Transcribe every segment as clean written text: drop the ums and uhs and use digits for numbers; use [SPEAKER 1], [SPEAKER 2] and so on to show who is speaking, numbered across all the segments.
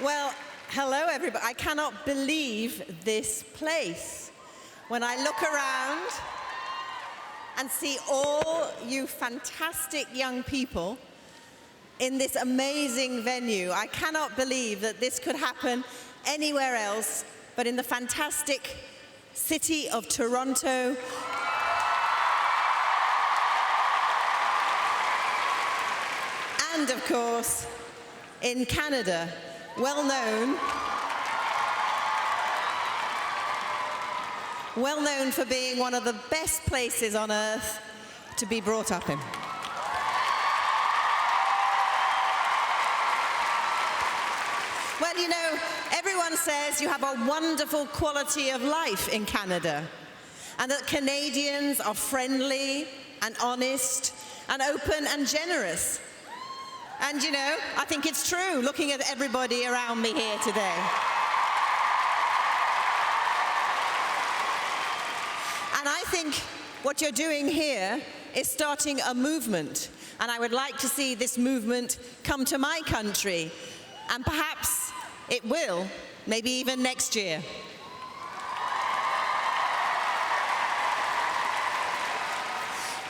[SPEAKER 1] Well, hello everybody. I cannot believe this place. When I look around and see all you fantastic young people in this amazing venue, I cannot believe that this could happen anywhere else but in the fantastic city of Toronto. And of course, in Canada, well known for being one of the best places on earth to be brought up in. Well, you know, everyone says you have a wonderful quality of life in Canada, and that Canadians are friendly and honest and open and generous. And you know, I think it's true, looking at everybody around me here today. And I think what you're doing here is starting a movement. And I would like to see this movement come to my country. And perhaps it will, maybe even next year.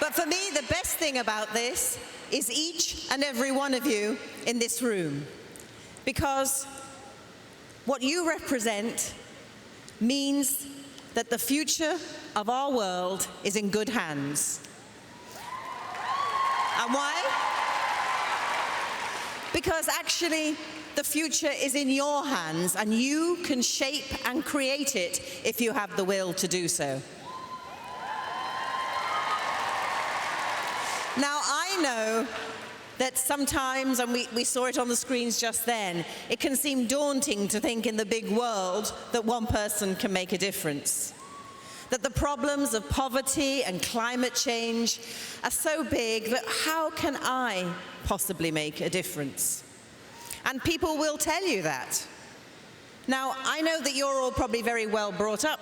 [SPEAKER 1] But for me, the best thing about this is each and every one of you in this room. Because what you represent means that the future of our world is in good hands. And why? Because actually, the future is in your hands, and you can shape and create it if you have the will to do so. Now, I know that sometimes, and we saw it on the screens just then, it can seem daunting to think in the big world that one person can make a difference. That the problems of poverty and climate change are so big that how can I possibly make a difference? And people will tell you that. Now, I know that you're all probably very well brought up,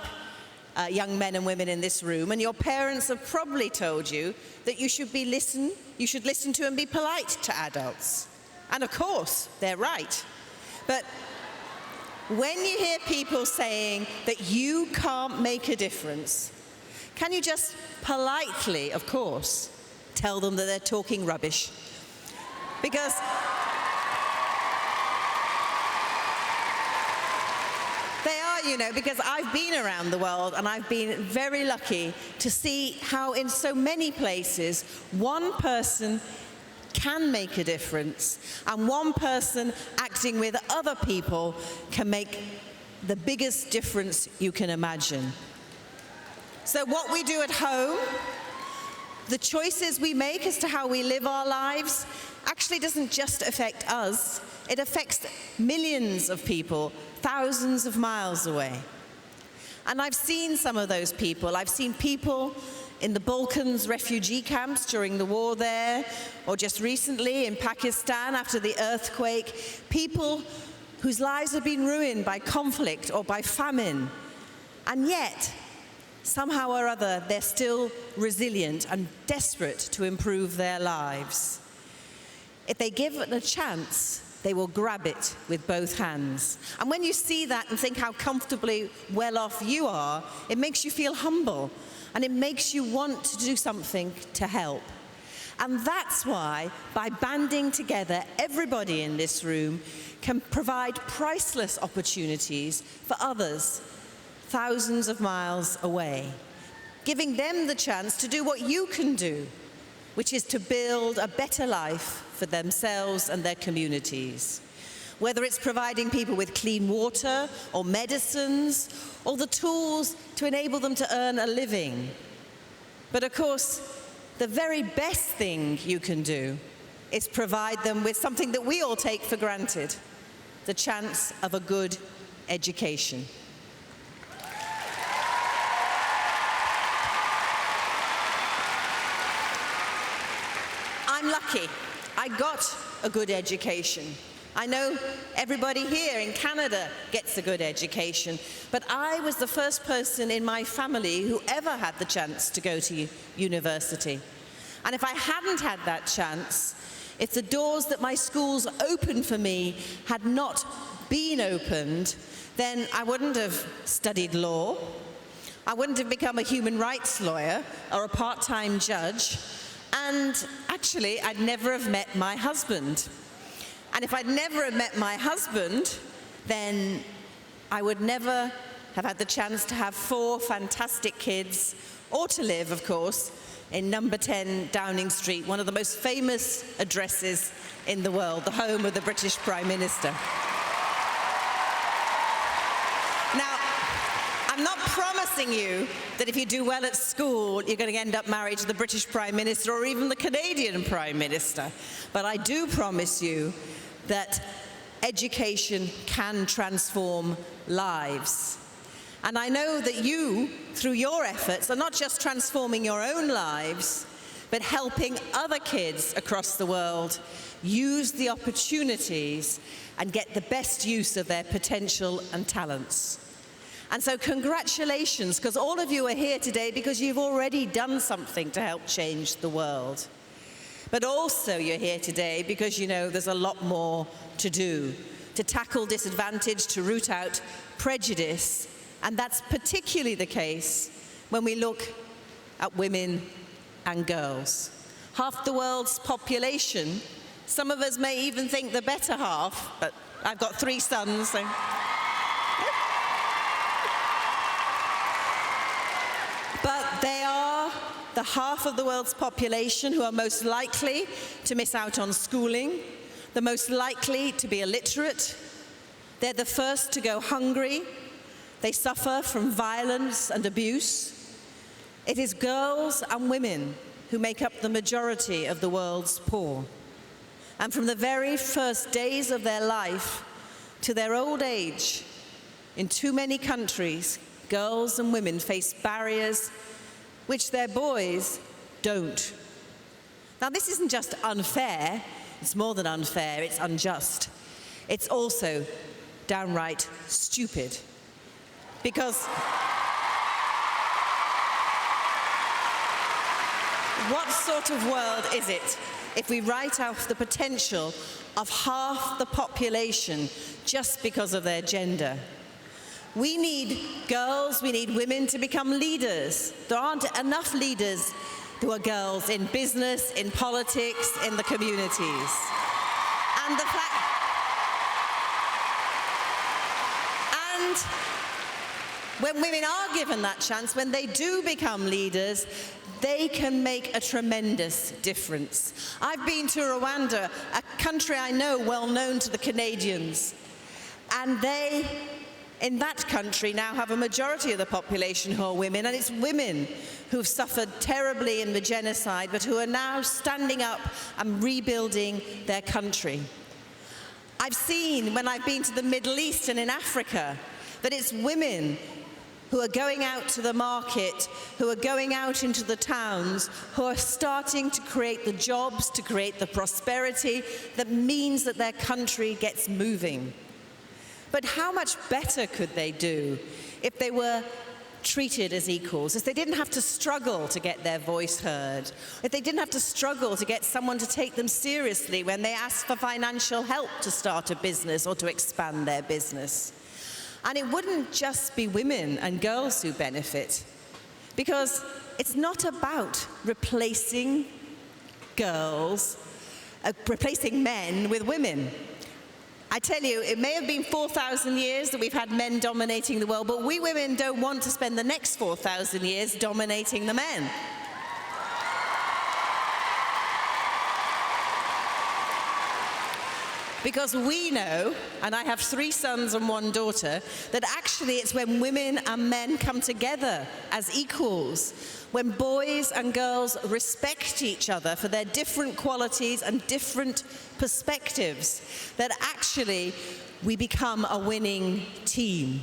[SPEAKER 1] young men and women in this room, and your parents have probably told you that you should listen to and be polite to adults. And of course, they're right. But when you hear people saying that you can't make a difference, can you just politely, of course, tell them that they're talking rubbish? Because they are, you know, because I've been around the world and I've been very lucky to see how in so many places one person can make a difference, and one person acting with other people can make the biggest difference you can imagine. So what we do at home, the choices we make as to how we live our lives, actually doesn't just affect us, it affects millions of people, thousands of miles away. And I've seen some of those people. I've seen people in the Balkans refugee camps during the war there, or just recently in Pakistan after the earthquake, people whose lives have been ruined by conflict or by famine. And yet, somehow or other, they're still resilient and desperate to improve their lives. If they give it a chance, they will grab it with both hands. And when you see that and think how comfortably well off you are, it makes you feel humble, and it makes you want to do something to help. And that's why, by banding together, everybody in this room can provide priceless opportunities for others thousands of miles away, giving them the chance to do what you can do, which is to build a better life for themselves and their communities. Whether it's providing people with clean water or medicines or the tools to enable them to earn a living. But of course, the very best thing you can do is provide them with something that we all take for granted, the chance of a good education. I'm lucky. I got a good education. I know everybody here in Canada gets a good education, but I was the first person in my family who ever had the chance to go to university. And if I hadn't had that chance, if the doors that my schools opened for me had not been opened, then I wouldn't have studied law, I wouldn't have become a human rights lawyer or a part-time judge, and actually I'd never have met my husband. And if I'd never have met my husband, then I would never have had the chance to have 4 fantastic kids, or to live, of course, in number 10 Downing Street, one of the most famous addresses in the world, the home of the British Prime Minister. Now, I'm not promising you that if you do well at school, you're going to end up married to the British Prime Minister or even the Canadian Prime Minister. But I do promise you that education can transform lives. And I know that you, through your efforts, are not just transforming your own lives, but helping other kids across the world use the opportunities and get the best use of their potential and talents. And so congratulations, because all of you are here today because you've already done something to help change the world. But also you're here today because you know there's a lot more to do, to tackle disadvantage, to root out prejudice. And that's particularly the case when we look at women and girls. Half the world's population, some of us may even think the better half, but I've got 3 sons, so. But they are the half of the world's population who are most likely to miss out on schooling, the most likely to be illiterate. They're the first to go hungry. They suffer from violence and abuse. It is girls and women who make up the majority of the world's poor. And from the very first days of their life to their old age, in too many countries, girls and women face barriers which their boys don't. Now, this isn't just unfair, it's more than unfair, it's unjust. It's also downright stupid. Because what sort of world is it if we write off the potential of half the population just because of their gender? We need girls, we need women to become leaders. There aren't enough leaders who are girls in business, in politics, in the communities. And the fact... And when women are given that chance, when they do become leaders, they can make a tremendous difference. I've been to Rwanda, a country I know well known to the Canadians, and they, in that country, now have a majority of the population who are women, and it's women who've suffered terribly in the genocide, but who are now standing up and rebuilding their country. I've seen, when I've been to the Middle East and in Africa, that it's women who are going out to the market, who are going out into the towns, who are starting to create the jobs, to create the prosperity that means that their country gets moving. But how much better could they do if they were treated as equals, if they didn't have to struggle to get their voice heard, if they didn't have to struggle to get someone to take them seriously when they ask for financial help to start a business or to expand their business? And it wouldn't just be women and girls who benefit, because it's not about replacing men with women. I tell you, it may have been 4,000 years that we've had men dominating the world, but we women don't want to spend the next 4,000 years dominating the men. Because we know, and I have 3 sons and 1 daughter, that actually it's when women and men come together as equals, when boys and girls respect each other for their different qualities and different perspectives, that actually we become a winning team.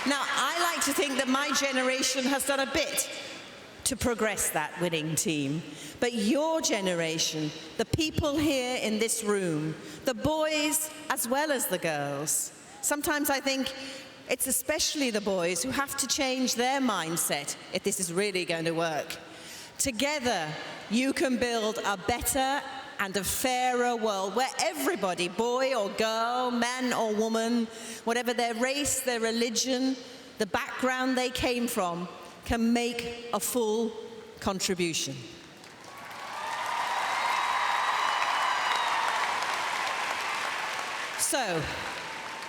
[SPEAKER 1] Now, I like to think that my generation has done a bit to progress that winning team. But your generation, the people here in this room, the boys as well as the girls, sometimes I think It's especially the boys who have to change their mindset if this is really going to work. Together, you can build a better and a fairer world where everybody, boy or girl, man or woman, whatever their race, their religion, the background they came from, can make a full contribution. So,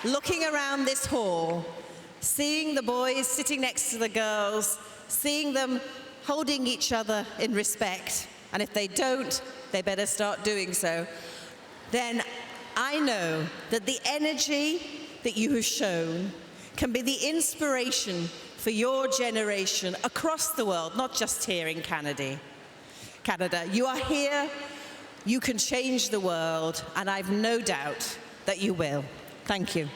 [SPEAKER 1] looking around this hall, seeing the boys sitting next to the girls, seeing them holding each other in respect, and if they don't, they better start doing so, then I know that the energy that you have shown can be the inspiration for your generation across the world, not just here in Canada. You are here, you can change the world, and I've no doubt that you will. Thank you.